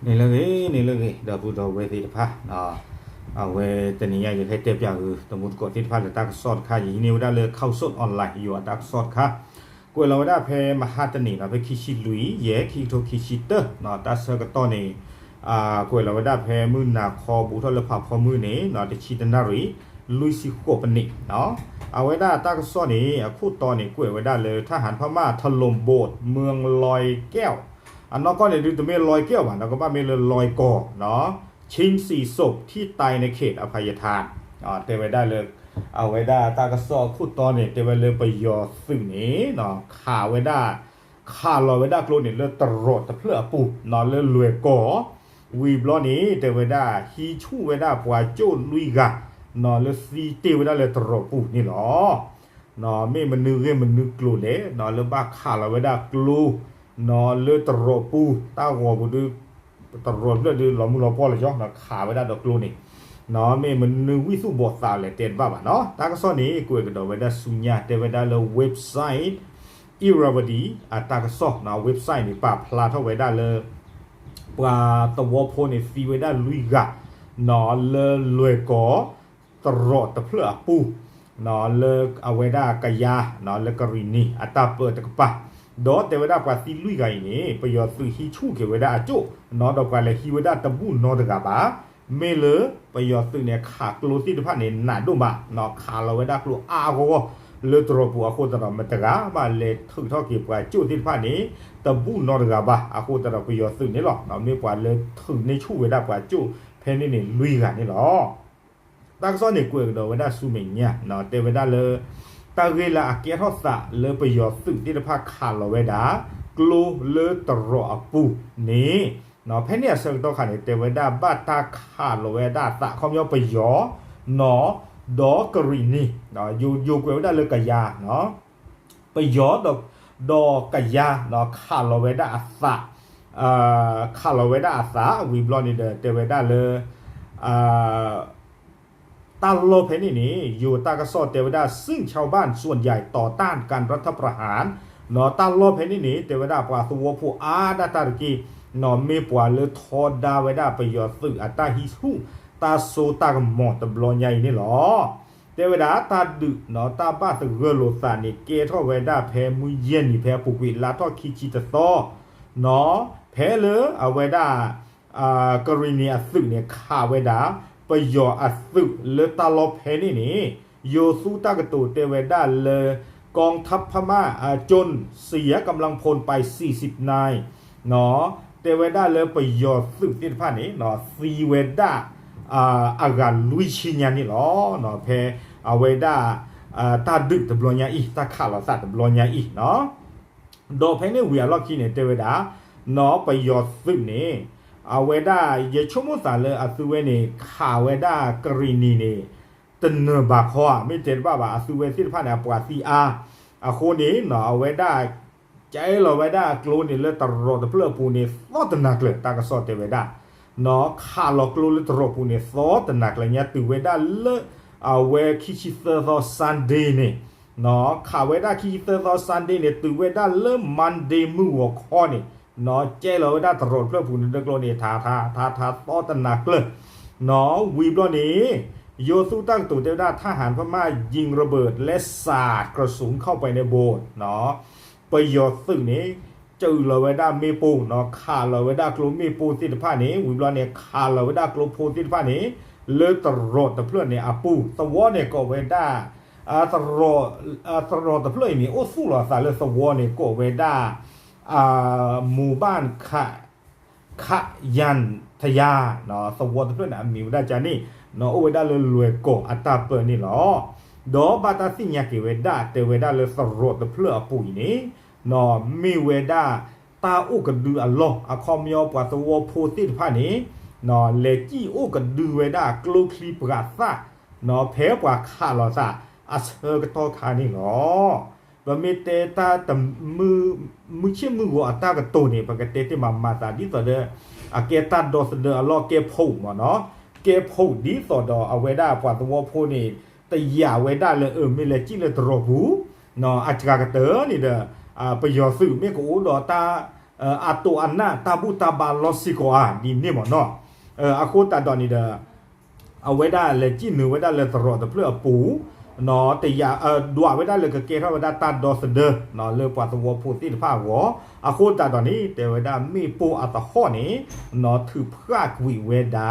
นี่เลยดาบูดาเวทีพะเอาเวตนี้ยังให้เต็มอย่างสมมุติกดที่พะหรือตักซอดค่ะอย่างนี้ได้เลยเข้าสดออนไลน์อยู่ตักซอดค่ะกวยเราได้เพมหาตนีเราไปคิชิลุยเย่คิโตคิชิเตอร์ตัสก็ตอนนี้กวยเราได้เพมือนาคอบุทอลผับพอมือนี้จะชิตนารีลุยซิโคปนิเอาไว้ได้ตักซอดนี้คู่ตอนนี้กวยไว้ได้เลยทหารพม่าถล่มโบสถ์เมืองลอยแก้วอันนั้นก็เนี่ยดูตัวเมลอยเกี้ยวแล้วก็ว่าเมลลอยก่อชิง4 ศพที่ตายในเขตอภัยทานเตไว้ได้เลยเอาไว้ได้ตากระสอบพูดตอนเนี่ยเตไว้เลยไปยอซึ่งนี้ข่าไว้ได้ข่าลอยไว้ได้กลัวเนี่ยเลยตรอดแต่เพื่อปูเลยรวยก่อวีบล้อนี้เตไว้ได้ฮีชูไว้ได้ปวาโจลุยกะเลยซีเตไว้ได้เลยตรอดปูนี่หรอไม่มันนึกกลัวเลยเลยบ้าข่าลอยไว้ได้กลัวนอนเลือดตรอปูต้าหัวบุดูตรอเลือดดูหลอมพ่อเลยจ้ะขาไว้ได้ดอกกลูนี่ไม่มันนึกวิสุบทสาวเลยเต็นบ้าตากระซ้อนนี้กูก็ดอกไว้ได้สุญญาเตไว้ได้เลยเว็บไซต์อิราวดีตากระซ้อนเว็บไซต์นี่ป่าพลาเท่าไว้ได้เลยป่าตะวอพนี่ฟีไว้ได้ลุยกะเลยรวยก่อตรอตะเพื่อปูเลยเอาไว้ได้กะยาเลยกรินีตาเปิดตะกปะดอเตวดาปาซิลุยไกนี่ประโยชน์สุฮิชูเกวดาจุดอกกาเลฮิวดาตะบูดกาบาเมเลประโยชน์สุเนี่ยขากลูซิตพะเนี่ยนาดุมาขาลาเวดากลูอาโกเลตรปัวโคตรมะตะกามาเลถึงเท่าเก็บกว่าจุติพะนี่ตะบูดกาบาอาโคตรประโยชน์สุนี่หรอมีกว่าเลยถึงในชูเวดากว่าจุเพนนี่ลุยกันนี่หรอตักซ้อนเนี่ยกวยดอเวดาสุเมเนี่ยเตวดาเลยตาเวลาเกียรติศาสตร์เลยประโยชน์สึ่งที่จะพาขาลเวดากลูเลตรอปูนี่เพนเนี่ยเสกตัวขันเตเวดาบัตาขาลเวดาสะคอมยอประโยชน์ดอกรีนี่อยู่เวดาเลยกะยาประโยชน์ดอกกะยาขาลเวดาสะขาลเวดาสะวิบลอนี่เตเวดาเลยตาโลเพนี่อยู่ตากระสอดเทวดาซึ่งชาวบ้านส่วนใหญ่ต่อต้านการรัฐประหารตาโลเพนี่เทวดาปว่าตัวผู้ดาตาร์กีมีปว่าเลยทอดาเวดาประโยชน์สื่อตาฮิสุตาโซตากมอตบลอใหญ่นี่หรอเทวดาตาดึตาบ้าตะเกโลสานี่เกทอเวดาแพมือเย็นนี่แพปุกวิลาทอคิจิตโตแพเลยเอาเวดากรณีสื่อเนี่ยข่าเวดาประโยชน์สุเลตาลบเพนี่โยซูตากตูเตเวดาเลยกองทัพพม่าจนเสียกำลังพลไป40 นายเตเวดาเลยประโยชน์สุที่ผ่านนี้ซีเวดาอาการลุยชิญานี่หรอเพอเวดาตาดึกตะบลอนยาอีตาขาลสัตตะบลอนยาอีโดเพนี่เวียล็อกคีเนี่ยเตเวดาประโยชน์สุนี่เอาเวดาเยชุมุสาเลยอสุเวนี่ขาเวดากรีนีนี่ตนเนบาคอไม่เจ็ดว่าอสุเวสิพานาปวาซีอาคนนี้เอาเวดาใจเราเวดากลูนี่เลยตรอดเพื่อปูนี่ซอตนักเลยตากระสอดเวดาขาลอกลูเลยตรอดปูนี่ซอตนักเลยเนี่ยตัวเวดาเลยเอาเวคิชิเตอร์ซันเดย์นี่ขาเวดาคิชิเตอร์ซันเดย์เนี่ยตัวเวดาเริ่มมันเดย์มือหัวคอนี่เจ้าเราได้ตรวจเพื่อผู้นึกโลนี่ทาต่อตนักเลยวีบล้อนี้โยซูตั้งตัวเจ้าได้ทหารพม่ายิงระเบิดและสาดกระสุนเข้าไปในโบสถ์ประโยชน์ซึ่งนี้เจอเราไว้ได้มีปูขาเราไว้ได้กลุ่มมีปูติดผ้านี้วีบล้อเนี่ยขาเราไว้ได้กลุ่มปูติดผ้านี้เลือดตรวจแต่เพื่อนเนี่ยปูสวอเนี่ยก็ไว้ได้ตรวจแต่เพื่อนนี่โอ้สู้หรอสายเลยสวอเนี่ยก็ไว้ได้หมู่บ้านขยันทยาสวอตเพื่อนมีได้จานี่โอเวดาเลยรวยโกอัตตาเปิดนี่หรออบาตาสิญญาเกเวดาเตเวดาเลยสรวตเพื่อปุ๋ยนี้มีเวดาตาอุกดืออัลลอฮ์คอมยอปวาสวอโพติพานี้เลจี้อุกดือเวดากลูคลีปราซาเพกว่าคาลอซาอัสเฮกตอคานี่หรอมีเตตาแต่มือเชื่อมือหัวตากระตูนี่ปกติที่มาตาดิสเดอเกตาดอสเดอลอเกพูมาเกพูดิสดอเอาไว้ได้ปวดตัวพูนี่แต่อย่าไว้ได้เลยไม่เลยจิ้งเลยตรหูอาจารย์กระเตอนี่เด้อประโยชน์สื่อไม่กูดอตา อาตัวอันน่ะตาบูตาบาลอสิโกอาดีนี่หมดเนาะอาโคตาดอนนี่เด้อเอาไว้ได้เลยจี้หนูไว้ได้เลยตลอดแต่เพื่อปูเนาะแต่อย่าดัวไว้ได้เลยก็เกทับไว้ได้ตาดอสเดอร์เนาะเลยปวดตัวพูดที่ผ้าหัวอาโคตาดอนนี้แต่ไว้ได้มีปูอัตข้อนี้เนาะถือเพื่อกุยเวดา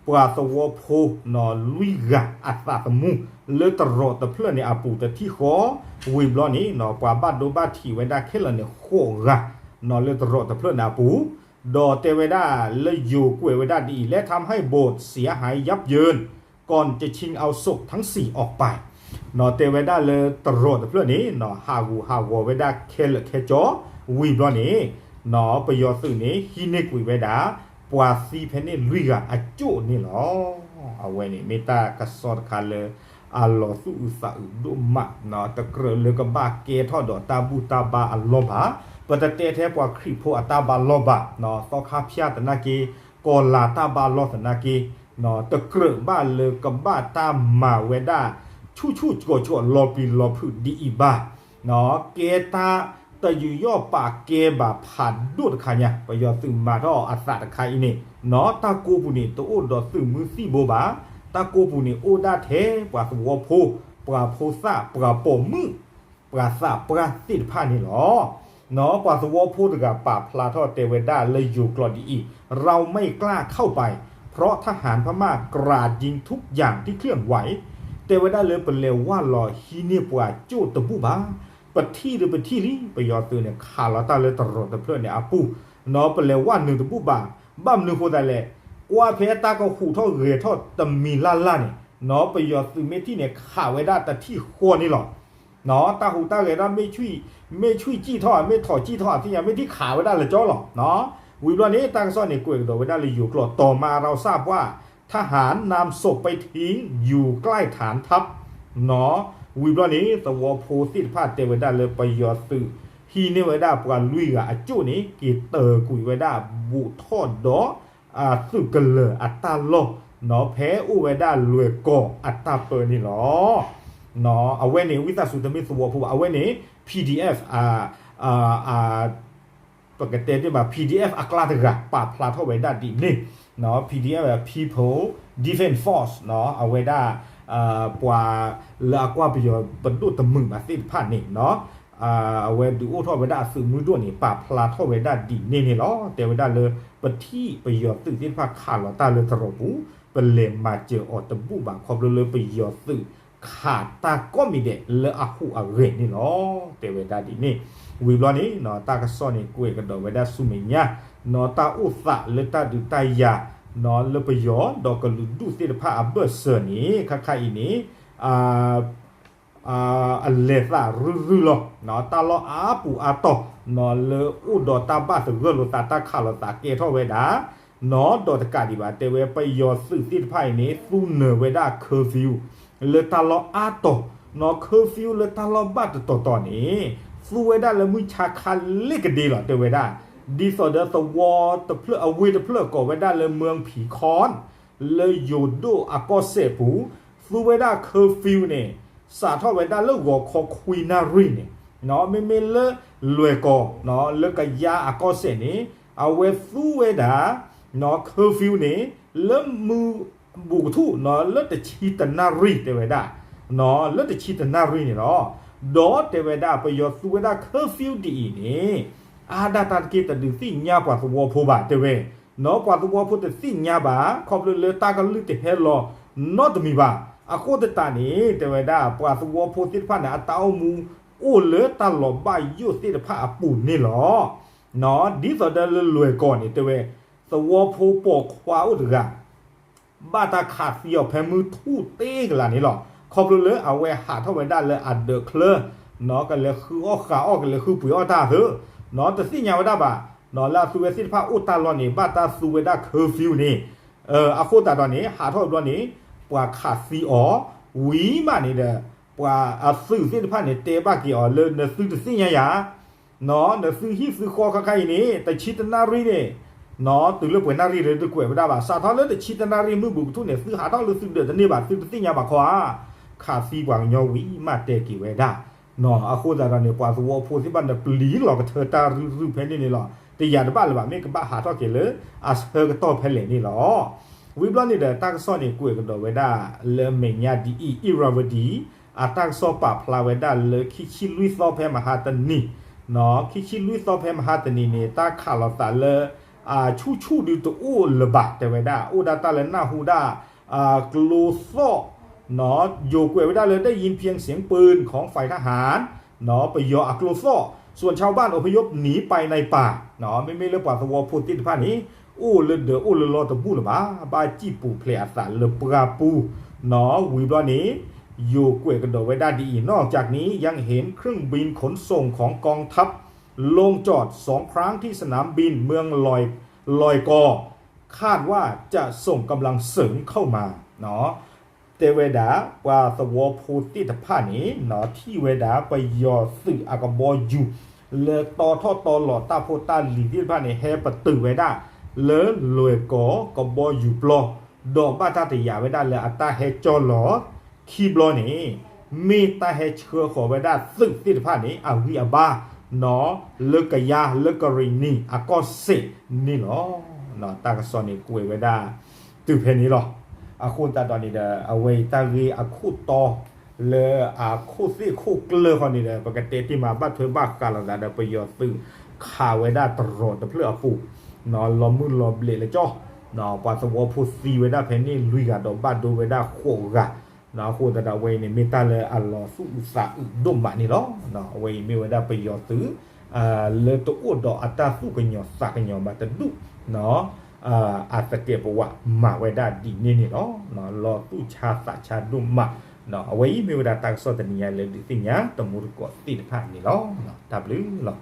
ปวดตัวพูเนาะลุยกะอัตตาตมุเลยตลอดแต่เพื่อเนี่ยอาปูแต่ที่ขอวิบล้อนี้เนาะปวดบ้านดูบ้านที่ไว้ได้แค่ละเนี่ยโคกะนอนเลือดรอดแต่เพื่อนอาปูดอเตเวดาเลยอยู่กวยเวดาดีและทำให้โบสถ์เสียหายยับเยินก่อนจะชิงเอาศพทั้ง4ออกไปนอเตเวดาเลยตรอดแต่เพื่อนนี้นอฮาวเวดาเคจอวีบลอนี้นอประโยชน์สื่อนี้ฮิเนกุยเวดาปวาซีเพนนี่ลุยกะอจุนี่หรอเอาไว้นี่เมตากระสอดคาเลยอัลลอฮฺสุอุสะอุดุมะนอตะเกรเลยกับบาเกทอดอตาบูตาบาอัลลอฮะปะตะเตเทปว่าคริโพอัตาบาลอบะเนาะตอคาพิยาตนากีกอลาตาบาลอตนากีเนาะตะเกรบ้านเลยกับบ้าตามาเวดาชูก่อจวลอปีลอพืดีอีบาเนาะเกตาตะอยู่ย่อปากเกบาผ่านดูดขะเนี่ยปะยอซึมมาทออัสสะตะคาอินี่เนาะตากูปุนี่ตอโอดอซึมือซี่โบบาตากูปุนี่โอดาเทปว่าสวโพปว่าโพซาปว่าปอมือปว่าซาปว่าติดผ้านี่หรอเนาะกว่าสวพูดกับป่าพลาทอเตเวดาเลยอยู่กรอดีอีเราไม่กล้าเข้าไปเพราะทหารพม่ากราดยิงทุกอย่างที่เคลื่อนไหวเตเวดาเลยเป็นเลวว่าลอฮีเนียปว่าโจตบูบาปะที่หรือปะที่นี้ไปยอตือเนี่ยขาลาตาเลยตรอดแต่เพื่อนเนี่ยอาปูเนาะเป็นเลวว่าหนึ่งตบูบาบ้ามหนึ่งคนได้แหละกว่าเพตาก็ขู่ท่อเรือท่อตมีล่าเนี่ยเนาะไปยอตือเมที่เนี่ยขาไว้ได้แต่ที่ขั้วนี่หรอเนาะตาหูตาเรือไม่ช่วยจี้ท่อไม่ถอดจี้ท่อที่ยังไม่ที่ขาไว้ได้เลยจ้อหรอเนาะวิบลนี้ตั้งซ่อนในกวยกระโดดไว้ได้เลยอยู่กลอดต่อมาเราทราบว่าทหารนำศพไปทิ้งอยู่ใกล้ฐานทัพเนาะวิบลนี้ตะวอโพสิพาเตไว้ได้เลยไปยอสือฮีเนไว้ได้ปกันลุยกับอาจุนี้กีเตอร์กุยไว้ได้บุทอดดอสึกกันเลยอัตตาโลเนาะแพ้อุไว้ได้รวยก่ออัตตาเปิดนี่หรอเนาะเอาไว้ในวิตาสุตมิสวอพูเอาไว้ใน PDF ปกติที่แบบ PDF อักลาตกะปาพลาทเอาไว้ได้ดีนี่เนาะ PDF แบบ People Defense Force เนาะเอาไว้ได้ปว่าละกว่าประโยชน์บรรลุตมึงมาสิผ่านนี่เนาะเอาไว้ดูท่อไว้ได้สื่อมือด้วยนี่ปาพลาทเอาไว้ได้ดีนี่เนาะแต่ไว้ได้เลยปที่ประโยชน์ตื่นที่ภาคขาดเราตาเลยตรบุเป็นเลมมาเจออตบุบางความเลยประโยชน์สื่อขาดตาก็มีเด็กเลอะหูอะเรนี่เนาะแต่เวลาดีนี่วิบลอนี้เนาะตากระซ้อนนี่กวยกันดอกไว้ได้สุเมียเนาะตาอุสะเลตาดูตายาเนาะเลปยอดอกกลุดูสิผ้าอับเบอร์เซอร์นี่ค่าอีนี้อันเลซ่ารื้อๆหรอเนาะตาลออาปูอาตอเนาะเลอุดอตาบ้าสเกลตาตาขาลตาเกทอเวดาเนาะดอตกาดิบาเตเวไปยอสื่อสิผ้าอีนี้ซูเนเวดาเคอร์ฟิวเลตาลออาตอเนาะเคอร์ฟิวเลตาลอบัตตอนี้ฟูเวดาเลยมุชาคันเล็กดีหรอเตเวดาดีสอเดอร์สวอตะเพลอเวตะเพลก่อเวดาเลยเมืองผีคอนเลยโยโดอากอเซปูฟูเวดาเคอร์ฟิวเนี่ยสาทอเวดาเลวอคอคุยนารีเนี่ยเนาะไม่เลลวยก่อเนาะเลกยาอากอเซนี่เอาเวฟูเวดาเนาะเคอร์ฟิวเนี่ยเลมือบุกทูเนาะเลแต่ชีตนารีเตเวดาเนาะเลแต่ชีตนารีเนี่ยเนาะดอเตเวดาไปยอฟูเวดาเคอร์ฟิวดีนี่อาดาตานกีตดึงสิ่งยากว่าสวอพูบาเตเวเนาะกว่าสวอพูแต่สิ่งยาบาขอบเลยตากันลึกแต่เฮลล์นอตมีบาอาโคตตานี่เตเวดากว่าสวอพูติดพันเนี่ยตาเอามูโอ้เลตาหลบบายยุติดผ้าปูนนี่หรอเนาะดิสอเดลรวยก่อนนี่เตเวสวอพูปอกขวาอุดกะบ้าตาขาดเสียวแพมือทู่เต้กันล่ะนี่หรอขอบเลยเอาไว้หาเท่าไว้ได้เลยอัดเดอร์เคลเนาะกันเลยคืออ้อขาอ้อกันเลยคือปุ๋ยอ้อตาเถอะเนาะแต่สิ่งยาวได้บ่เนาะลาซูเวซิผ้าอุตาลอนี่บ้าตาซูเวดาเคอร์ฟิวนี่อาโคตาตอนนี้หาเท่าตอนนี้ปว่าขาดซีอ๋อวีมานี่เด้อปว่าซื้อเส้นผ้าเนี่ยเตบ้ากี่อ๋อเลยเนซื้อสิ่งยาเนาะเนซื้อฮิซื้อคอใครนี่แต่ชิตนารีนี่เนาะตื่นเรื่องป่วยนารีเลยตะกวยไม่ได้บ่สาทอเลยแต่ชิตนารีมือบุกทุนเนี่ยซื้อหาเท่าเลยซื้อเดือดนี่บ่ซื้อสิ่งยาบ่ขวาขาดซีกว่างยอวีมาเตกี่เวดาเนาะอาโคตาเนี่ยปว่าสวอพูสิบันเดปลีหลอกเธอตารื้อเพนนี่หรอ ตียาดบ้านละบาไม่กบ้าหาทอเกเลยอาเธอก็ต่อเพลนี่หรอวิบลอนี่เดตักซ้อนนี่กุยกันดอเวดาเลเมญาดีอีราวดีอาตักซ้อปะพลาเวดาเลคิชิลุยซ้อเพมหาตนีเนาะคิชิลุยซ้อเพมหาตนีเนี่ยตาขาลอตาเลชูดิตัวอู้ละบาแต่เวดาอูดาตาเลน่าฮูดากลูโซเนาะอยู่กุยเวดาเลยได้ยินเพียงเสียงปืนของฝ่ายทหารเนาะไปยออักลูโซส่วนชาวบ้านอพยพหนีไปในป่าเนาะไม่เรื่องป่าสวอพูดติดผ้านี้อู้เลเดออู้เลลอตะบูละบาจีปูเพลอาสาเลปราปูเนาะวิบลอนี้อยู่กุยกันโดไว้ได้ดีนอกจากนี้ยังเห็นเครื่องบินขนส่งของกองทัพลงจอด2 ครั้งที่สนามบินเมืองลอยกอคาดว่าจะส่งกำลังเสริมเข้ามาเนาะเตเวดาว่าสวอพูติตผ้านี้เนาะที่เวดาไปยอสื่ออากบออยู่เลต่อท่อตอหลอดตาโพตาลีที่ผ้านี้แฮปตือเวดาเลลอยกอกบออยู่ปลอดอกบ้าตาติยาเวดาเลอัตาเฮจอหลอคีบลอนี่มีตาเฮเชื่อขอเวดาซึ่งติดผ้านี้อาวิอาบาเนาะเลกยาเลกรินีอากอเซนี่หรอเนาะตากสอนนี่กุยเวดาตือเพนี้หรออาคูตาตอนนี้เด้อเอาไว้ตารีอาคูตอเลอาคูซี่คูเกลือคนนี้เด้อปกติที่มาบ้านเธอบ้านกาลาเด้อไปยอซื้อข่าวไว้ได้ตลอดแต่เพื่อปูนอนล้อมือล้อเบลเลยจ้อนอปาสวอพูซีไว้ได้เพนี่ลุยกันดอกบ้านดูไว้ได้โคกะนอคูตาดาเวนี่มีตาเลยอัลลอสุอุสาอุดมบะนี่หรอนอเวมีไว้ได้ไปยอซื้อเลตัวอุดออัตราสู้กันยอสักกันยอบาตดุเนาะอาจจะเก็บว่ามาไว้ได้ดีนี่เนาะรอตู้ชาสะชาดุมมาเนาะเอาไว้มีเวลาตั้งสอดนิยายเลยดิสิญญาตมุรกอติดผ่านนี่เนาะดับหรือเนาะ